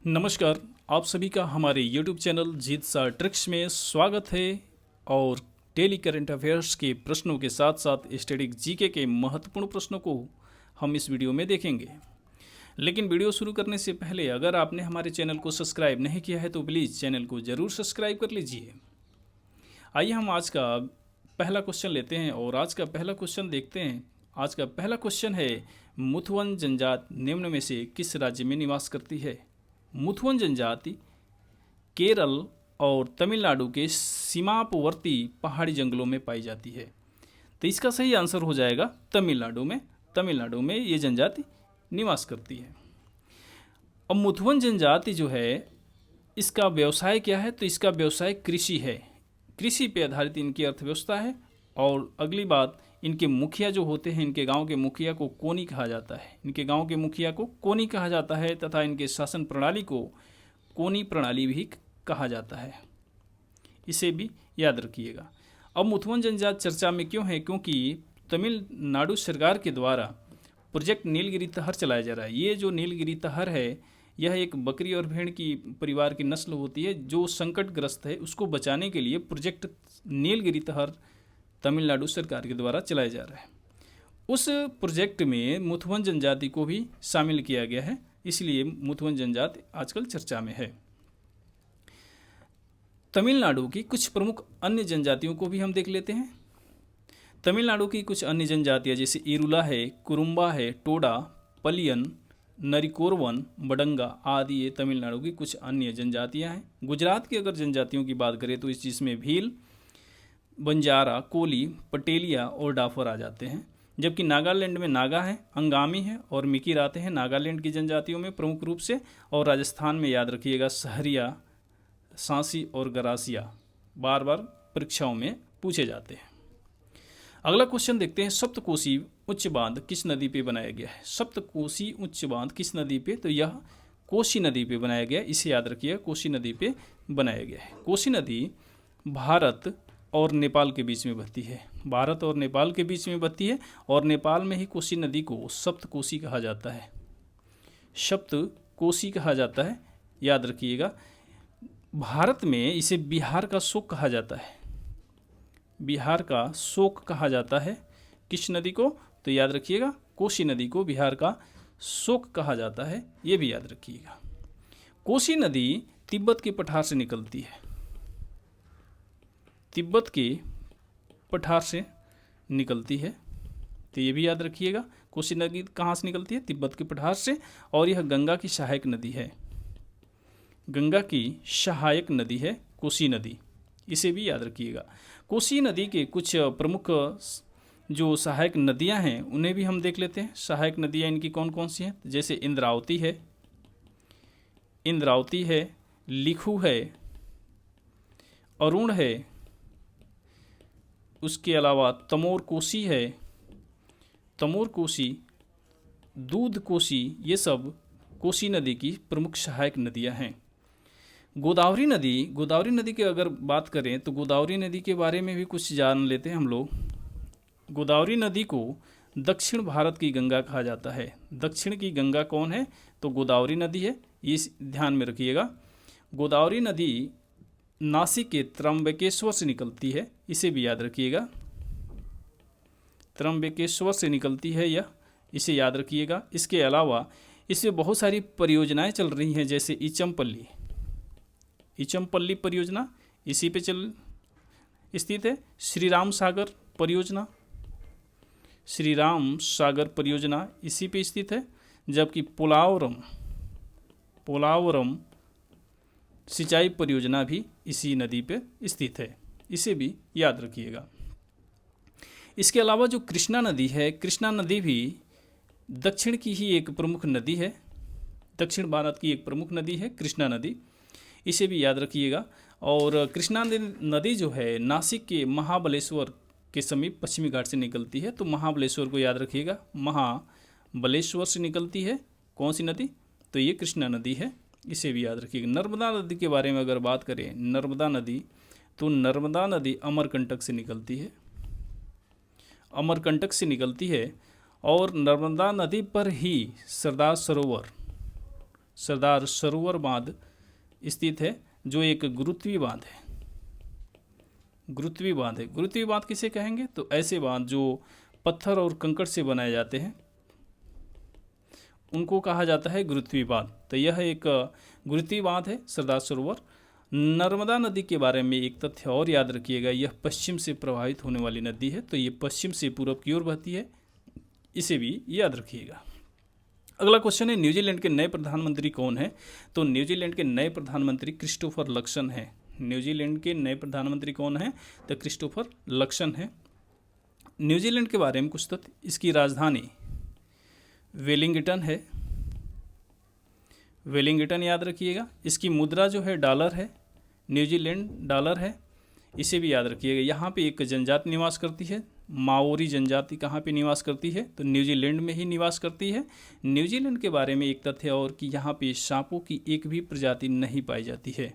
नमस्कार। आप सभी का हमारे YouTube चैनल जीत सा ट्रिक्स में स्वागत है। और डेली करंट अफेयर्स के प्रश्नों के साथ साथ स्टैटिक जीके के महत्वपूर्ण प्रश्नों को हम इस वीडियो में देखेंगे। लेकिन वीडियो शुरू करने से पहले अगर आपने हमारे चैनल को सब्सक्राइब नहीं किया है तो प्लीज़ चैनल को ज़रूर सब्सक्राइब कर लीजिए। आइए हम आज का पहला क्वेश्चन लेते हैं और आज का पहला क्वेश्चन देखते हैं। आज का पहला क्वेश्चन है, मुथुवन जनजाति निम्न में से किस राज्य में निवास करती है? मुथुवन जनजाति केरल और तमिलनाडु के सीमावर्ती पहाड़ी जंगलों में पाई जाती है। तो इसका सही आंसर हो जाएगा तमिलनाडु में। तमिलनाडु में ये जनजाति निवास करती है। अब मुथुवन जनजाति जो है, इसका व्यवसाय क्या है? तो इसका व्यवसाय कृषि है। कृषि पे आधारित इनकी अर्थव्यवस्था है। और अगली बात, इनके मुखिया जो होते हैं, इनके गांव के मुखिया को कोनी कहा जाता है। इनके गांव के मुखिया को कोनी कहा जाता है तथा इनके शासन प्रणाली को कोनी प्रणाली भी कहा जाता है। इसे भी याद रखिएगा। अब मुथुवन जनजाति चर्चा में क्यों है? क्योंकि तमिलनाडु सरकार के द्वारा प्रोजेक्ट नीलगिरी तहर चलाया जा रहा है। ये जो नीलगिरी तहर है, यह एक बकरी और भेड़ की परिवार की नस्ल होती है जो संकटग्रस्त है। उसको बचाने के लिए प्रोजेक्ट नीलगिरी तहर तमिलनाडु सरकार के द्वारा चलाया जा रहा है। उस प्रोजेक्ट में मुथुवन जनजाति को भी शामिल किया गया है, इसलिए मुथुवन जनजाति आजकल चर्चा में है। तमिलनाडु की कुछ प्रमुख अन्य जनजातियों को भी हम देख लेते हैं। तमिलनाडु की कुछ अन्य जनजातियां जैसे इरुला है, कुरुम्बा है, टोडा, पलियन, नरिकोरवन, बडंगा आदि ये तमिलनाडु की कुछ अन्य जनजातियां हैं। गुजरात की अगर जनजातियों की बात करें तो इस जिसमें भील, बंजारा, कोली, पटेलिया और डाफर आ जाते हैं। जबकि नागालैंड में नागा है, अंगामी है और मिकिर आते हैं नागालैंड की जनजातियों में प्रमुख रूप से। और राजस्थान में याद रखिएगा सहरिया, सांसी और गरासिया बार बार परीक्षाओं में पूछे जाते हैं। अगला क्वेश्चन देखते हैं, सप्तकोशी उच्च बांध किस नदी पे बनाया गया है? सप्तकोशी उच्च बांध किस नदी पे? तो यह कोसी नदी पे बनाया गया है। इसे याद रखिएगा, कोसी नदी पे बनाया गया है। कोसी नदी भारत और नेपाल के बीच में बहती है। भारत और नेपाल के बीच में बहती है और नेपाल में ही कोसी नदी को सप्तकोशी कहा जाता है। सप्तकोशी कहा जाता है, याद रखिएगा। भारत में इसे बिहार का शोक कहा जाता है। बिहार का शोक कहा जाता है किस नदी को? तो याद रखिएगा, कोसी नदी को बिहार का शोक कहा जाता है, ये भी याद रखिएगा। कोसी नदी तिब्बत के पठार से निकलती है। तिब्बत के पठार से निकलती है, तो ये भी याद रखिएगा। कोसी नदी कहाँ से निकलती है? तिब्बत के पठार से। और यह गंगा की सहायक नदी है। गंगा की सहायक नदी है कोसी नदी, इसे भी याद रखिएगा। कोसी नदी के कुछ प्रमुख जो सहायक नदियां हैं उन्हें भी हम देख लेते हैं। सहायक नदियां इनकी कौन कौन सी हैं? जैसे इंद्रावती है, लिखू है, अरुण है, उसके अलावा तमोर कोसी है, तमोर कोसी, दूध कोसी, ये सब कोसी नदी की प्रमुख सहायक नदियां हैं। गोदावरी नदी की अगर बात करें तो गोदावरी नदी के बारे में भी कुछ जान लेते हैं हम लोग। गोदावरी नदी को दक्षिण भारत की गंगा कहा जाता है। दक्षिण की गंगा कौन है? तो गोदावरी नदी है, इस ध्यान में रखिएगा। गोदावरी नदी नासिक के त्र्यंबकेश्वर से निकलती है, इसे भी याद रखिएगा। त्र्यंबकेश्वर से निकलती है यह, इसे याद रखिएगा। इसके अलावा इसमें बहुत सारी परियोजनाएं चल रही हैं, जैसे इचमपल्ली परियोजना इसी पे स्थित है। श्री राम सागर परियोजना इसी पे स्थित है। जबकि पोलावरम सिंचाई परियोजना भी इसी नदी पे स्थित है, इसे भी याद रखिएगा। इसके अलावा जो कृष्णा नदी है, कृष्णा नदी भी दक्षिण की ही एक प्रमुख नदी है। दक्षिण भारत की एक प्रमुख नदी है कृष्णा नदी, इसे भी याद रखिएगा। और कृष्णा नदी जो है नासिक के महाबलेश्वर के समीप पश्चिमी घाट से निकलती है, तो महाबलेश्वर को याद रखिएगा। महाबलेश्वर से निकलती है कौन सी नदी? तो ये कृष्णा नदी है, इसे भी याद रखिएगा। नर्मदा नदी के बारे में अगर बात करें, नर्मदा नदी अमरकंटक से निकलती है। अमरकंटक से निकलती है और नर्मदा नदी पर ही सरदार सरदार सरोवर बांध स्थित है, जो एक गुरुत्वीय बांध है। गुरुत्वीय बांध है। गुरुत्वीय बांध किसे कहेंगे? तो ऐसे बांध जो पत्थर और कंकड़ से बनाए जाते हैं उनको कहा जाता है गुरुत्वीय बांध। तो यह एक गुरुत्वीय बांध है सरदार सरोवर। नर्मदा नदी के बारे में एक तथ्य और याद रखिएगा, यह पश्चिम से प्रवाहित होने वाली नदी है, तो ये पश्चिम से पूरब की ओर बहती है, इसे भी याद रखिएगा। अगला क्वेश्चन है, न्यूजीलैंड के नए प्रधानमंत्री कौन है? तो न्यूजीलैंड के नए प्रधानमंत्री क्रिस्टोफर लक्सन है। न्यूजीलैंड के नए प्रधानमंत्री कौन है? तो क्रिस्टोफर लक्सन है। न्यूजीलैंड के बारे में कुछ तथ्य, इसकी राजधानी वेलिंगटन है। वेलिंगटन याद रखिएगा। इसकी मुद्रा जो है डॉलर है, न्यूजीलैंड डॉलर है, इसे भी याद रखिएगा। यहाँ पे एक जनजाति निवास करती है, माओरी जनजाति कहाँ पे निवास करती है? तो न्यूजीलैंड में ही निवास करती है। न्यूजीलैंड के बारे में एक तथ्य और कि यहाँ पे सांपों की एक भी प्रजाति नहीं पाई जाती है।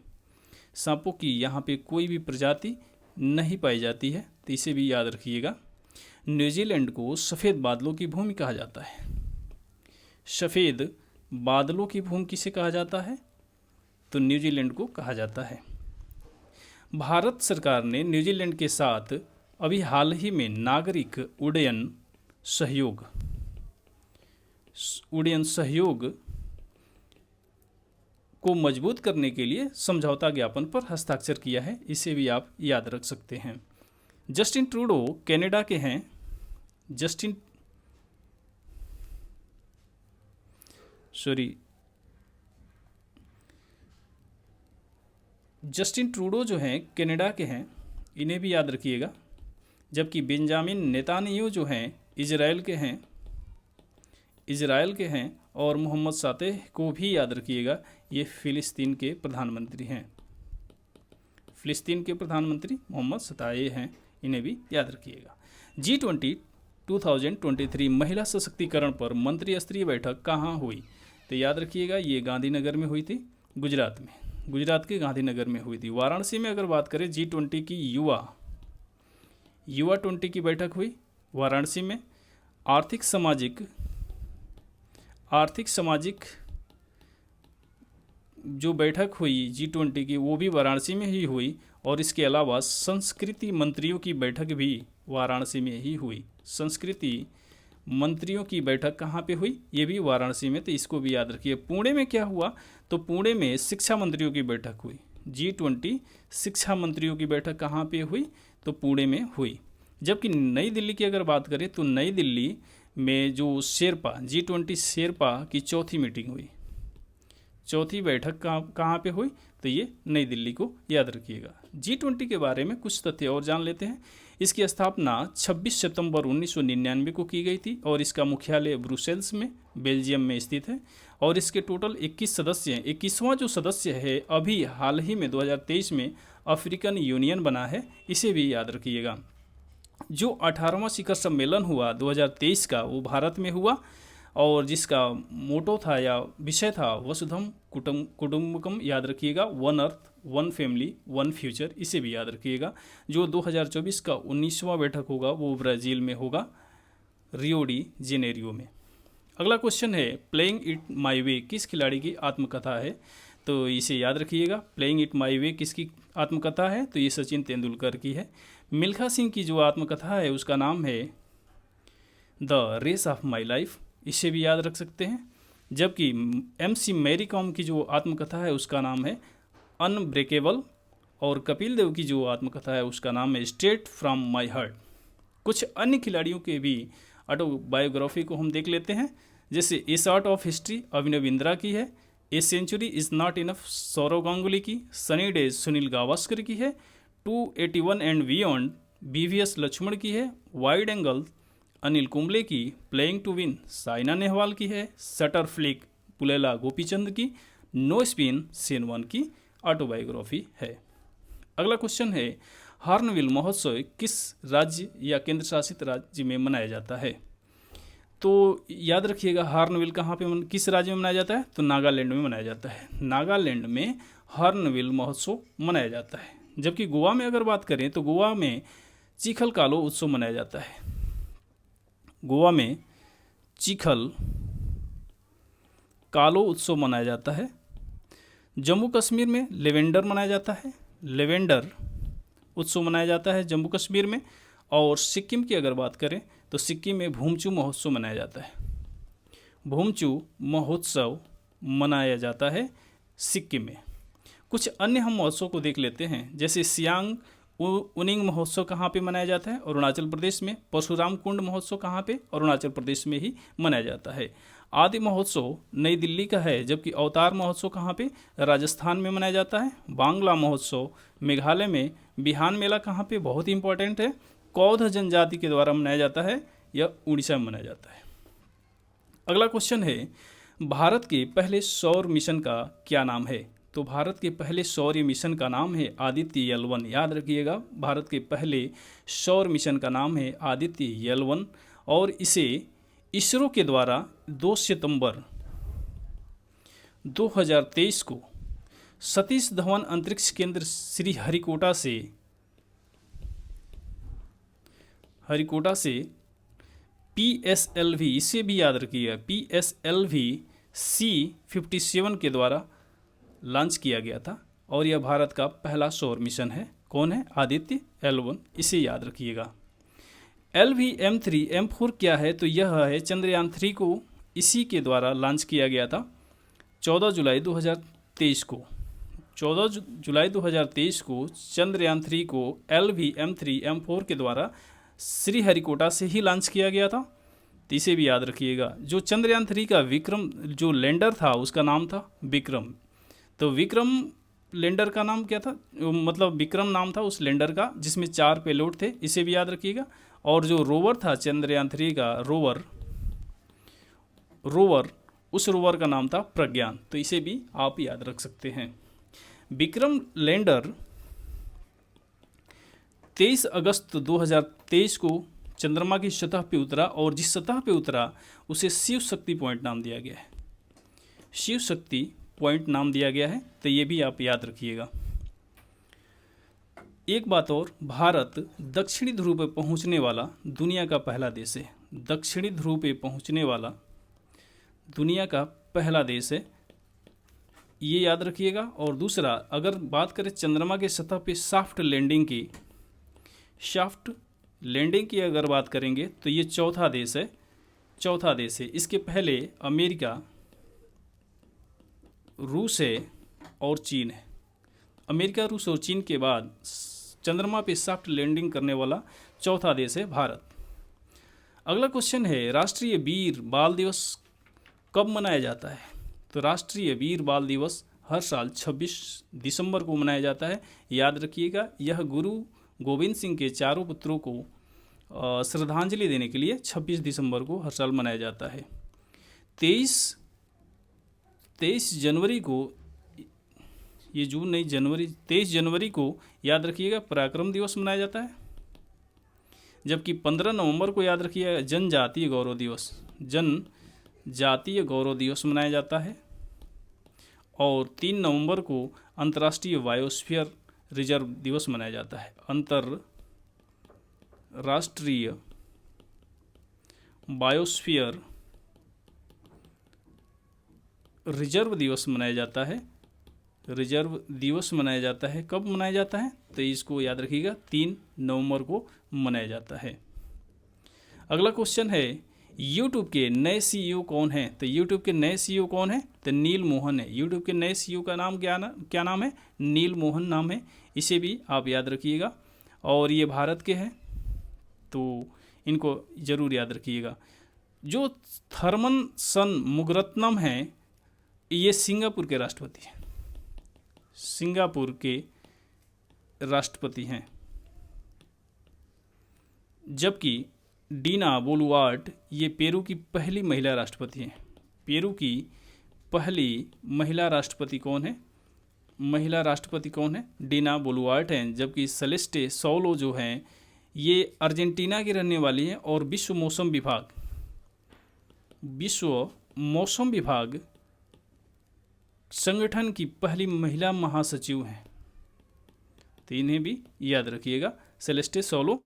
सांपों की यहाँ पे कोई भी प्रजाति नहीं पाई जाती है, तो इसे भी याद रखिएगा। न्यूजीलैंड को सफ़ेद बादलों की भूमि कहा जाता है। सफ़ेद बादलों की भूमि किसे कहा जाता है? तो न्यूजीलैंड को कहा जाता है। भारत सरकार ने न्यूजीलैंड के साथ अभी हाल ही में नागरिक उड्डयन सहयोग को मजबूत करने के लिए समझौता ज्ञापन पर हस्ताक्षर किया है, इसे भी आप याद रख सकते हैं। जस्टिन ट्रूडो कनाडा के हैं। जस्टिन ट्रूडो जो हैं कनाडा के हैं, इन्हें भी याद रखिएगा। जबकि बेंजामिन नेतान्याहू जो हैं इजराइल के हैं और मोहम्मद सातेह को भी याद रखिएगा, ये फ़िलिस्तीन के प्रधानमंत्री हैं। फ़िलिस्तीन के प्रधानमंत्री मोहम्मद सातेह हैं, इन्हें भी याद रखिएगा। G20 2023 महिला सशक्तिकरण पर मंत्री स्तरीय बैठक कहाँ हुई? तो याद रखिएगा, ये गांधीनगर में हुई थी, गुजरात के गांधीनगर में हुई थी। वाराणसी में अगर बात करें G20 की युवा 20 की बैठक हुई वाराणसी में। आर्थिक सामाजिक जो बैठक हुई G20 की, वो भी वाराणसी में ही हुई। और इसके अलावा संस्कृति मंत्रियों की बैठक भी वाराणसी में ही हुई। संस्कृति मंत्रियों की बैठक कहाँ पे हुई? ये भी वाराणसी में, तो इसको भी याद रखिए। पुणे में क्या हुआ? तो पुणे में शिक्षा मंत्रियों की बैठक हुई। G20 शिक्षा मंत्रियों की बैठक कहाँ पे हुई? तो पुणे में हुई। जबकि नई दिल्ली की अगर बात करें तो नई दिल्ली में जो G20 शेरपा की चौथी मीटिंग हुई, चौथी बैठक कहाँ पे हुई? तो ये नई दिल्ली को याद रखिएगा। G20 के बारे में कुछ तथ्य और जान लेते हैं। इसकी स्थापना 26 सितंबर 1999 को की गई थी और इसका मुख्यालय ब्रुसेल्स में बेल्जियम में स्थित है। और इसके टोटल 21 सदस्य हैं। 21वां जो सदस्य है अभी हाल ही में 2023 में अफ्रीकन यूनियन बना है, इसे भी याद रखिएगा। जो 18वां शिखर सम्मेलन हुआ 2023 का, वो भारत में हुआ और जिसका मोटो था या विषय था वसुधम कुटुम्बकम, याद रखिएगा। One earth, one family, one future, इसे भी याद रखिएगा। जो 2024 का 19वां बैठक होगा वो ब्राज़ील में होगा, रियो डी जेनेरियो में। अगला क्वेश्चन है, प्लेइंग इट माई वे किस खिलाड़ी की आत्मकथा है? तो इसे याद रखिएगा। प्लेइंग इट माई वे किसकी आत्मकथा है? तो ये सचिन तेंदुलकर की है। मिल्खा सिंह की जो आत्मकथा है उसका नाम है the race of my life, इसे भी याद रख सकते हैं। जबकि MC मैरी कॉम की जो आत्मकथा है उसका नाम है अनब्रेकेबल। और कपिल देव की जो आत्मकथा है उसका नाम है स्ट्रेट फ्रॉम माई हार्ट। कुछ अन्य खिलाड़ियों के भी ऑटोबायोग्राफी को हम देख लेते हैं, जैसे a shot of history Abhinav Bindra की है, a century is not enough Sourav Ganguly की, सनी डेज सुनील गावस्कर की है, 281 एंड बियॉन्ड BVS लक्ष्मण की है, वाइड एंगल अनिल कुंबले की, playing to win Saina Nehwal की है, शटर फ्लिक पुलेला गोपीचंद की, नो स्पिन सेनवन की ऑटोबायोग्राफी है। अगला क्वेश्चन है, हॉर्नबिल महोत्सव किस राज्य या केंद्र शासित राज्य में मनाया जाता है? तो याद रखिएगा, हॉर्नबिल कहाँ पे किस राज्य में मनाया जाता है? तो नागालैंड में मनाया जाता है। नागालैंड में हॉर्नबिल महोत्सव मनाया जाता है। जबकि गोवा में अगर बात करें तो गोवा में चिखल कालो उत्सव मनाया जाता है। गोवा में चिखल कालो उत्सव मनाया जाता है। जम्मू कश्मीर में लेवेंडर मनाया जाता है, लेवेंडर उत्सव मनाया जाता है जम्मू कश्मीर में। और सिक्किम की अगर बात करें तो सिक्किम में भूमचू महोत्सव मनाया जाता है, भूमचू महोत्सव मनाया जाता है सिक्किम में। कुछ अन्य हम महोत्सव को देख लेते हैं, जैसे सियांग उनिंग महोत्सव कहाँ पे मनाया जाता है? अरुणाचल प्रदेश में। परशुराम कुंड महोत्सव कहाँ पे? अरुणाचल प्रदेश में ही मनाया जाता है। आदि महोत्सव नई दिल्ली का है, जबकि अवतार महोत्सव कहाँ पे? राजस्थान में मनाया जाता है। बांग्ला महोत्सव मेघालय में। बिहान मेला कहाँ पे? बहुत ही इंपॉर्टेंट है, कौध जनजाति के द्वारा मनाया जाता है, यह उड़ीसा में मनाया जाता है। अगला क्वेश्चन है, भारत के पहले सौर मिशन का क्या नाम है? तो भारत के पहले सौर मिशन का नाम है आदित्य L1। याद रखिएगा, भारत के पहले सौर मिशन का नाम है आदित्य L1 और इसे इसरो के द्वारा 2 सितंबर 2023 को सतीश धवन अंतरिक्ष केंद्र श्रीहरिकोटा से PSLV, इसे भी याद रखिएगा, PSLV C57 के द्वारा लॉन्च किया गया था और यह भारत का पहला सौर मिशन है। कौन है? आदित्य L1, इसे याद रखिएगा। LV-M3 M4 क्या है? तो यह है चंद्रयान 3 को इसी के द्वारा लॉन्च किया गया था 14 जुलाई 2023 को। 14 जुलाई 2023 को चंद्रयान 3 को LV-M3 M4 के द्वारा श्रीहरिकोटा से ही लॉन्च किया गया था, तो इसे भी याद रखिएगा। जो चंद्रयान 3 का विक्रम जो लैंडर था उसका नाम था विक्रम, तो विक्रम लैंडर का नाम क्या था? मतलब विक्रम नाम था उस लैंडर का जिसमें 4 पेलोड थे, इसे भी याद रखिएगा। और जो रोवर था चंद्रयान 3 का रोवर उस रोवर का नाम था प्रज्ञान, तो इसे भी आप याद रख सकते हैं। विक्रम लैंडर 23 अगस्त 2023 को चंद्रमा की सतह पे उतरा और जिस सतह पे उतरा उसे शिव शक्ति पॉइंट नाम दिया गया है, शिव शक्ति पॉइंट नाम दिया गया है, तो ये भी आप याद रखिएगा। एक बात और, भारत दक्षिणी ध्रुव पे पहुंचने वाला दुनिया का पहला देश है। दक्षिणी ध्रुव पे पहुंचने वाला दुनिया का पहला देश है, ये याद रखिएगा। और दूसरा, अगर बात करें चंद्रमा के सतह पे सॉफ्ट लैंडिंग की अगर बात करेंगे तो ये चौथा देश है। इसके पहले अमेरिका, रूस है और चीन है। अमेरिका, रूस और चीन के बाद चंद्रमा पे सॉफ्ट लैंडिंग करने वाला चौथा देश है भारत। अगला क्वेश्चन है, राष्ट्रीय वीर बाल दिवस कब मनाया जाता है? तो राष्ट्रीय वीर बाल दिवस हर साल 26 दिसंबर को मनाया जाता है, याद रखिएगा। यह गुरु गोविंद सिंह के चारों पुत्रों को श्रद्धांजलि देने के लिए 26 दिसंबर को हर साल मनाया जाता है। 23 जनवरी को, ये जून नहीं जनवरी, 23 जनवरी को याद रखिएगा पराक्रम दिवस मनाया जाता है। जबकि 15 नवंबर को याद रखिएगा जनजातीय गौरव दिवस मनाया जाता है। और 3 नवंबर को अंतर्राष्ट्रीय बायोस्फीयर रिजर्व दिवस मनाया जाता है। अंतर्राष्ट्रीय बायोस्फीयर रिजर्व दिवस मनाया जाता है। रिजर्व दिवस मनाया जाता है, कब मनाया जाता है? तो इसको याद रखिएगा 3 नवंबर को मनाया जाता है। अगला क्वेश्चन है, यूट्यूब के नए CEO कौन हैं? तो यूट्यूब के नए CEO कौन है? तो नील मोहन है। यूट्यूब के नए CEO का नाम क्या नाम है? नील मोहन नाम है, इसे भी आप याद रखिएगा। और ये भारत के हैं, तो इनको जरूर याद रखिएगा। जो थर्मन सन मुगरत्नम हैं, ये सिंगापुर के राष्ट्रपति हैं। जबकि डीना बोलुआर्ट ये पेरू की पहली महिला राष्ट्रपति हैं। पेरू की पहली महिला राष्ट्रपति कौन है? डीना बोलुआर्ट हैं। जबकि सेलेस्टे सोलो जो हैं ये अर्जेंटीना की रहने वाली हैं और विश्व मौसम विभाग संगठन की पहली महिला महासचिव हैं, तो इन्हें भी याद रखिएगा, सेलेस्टे सोलो।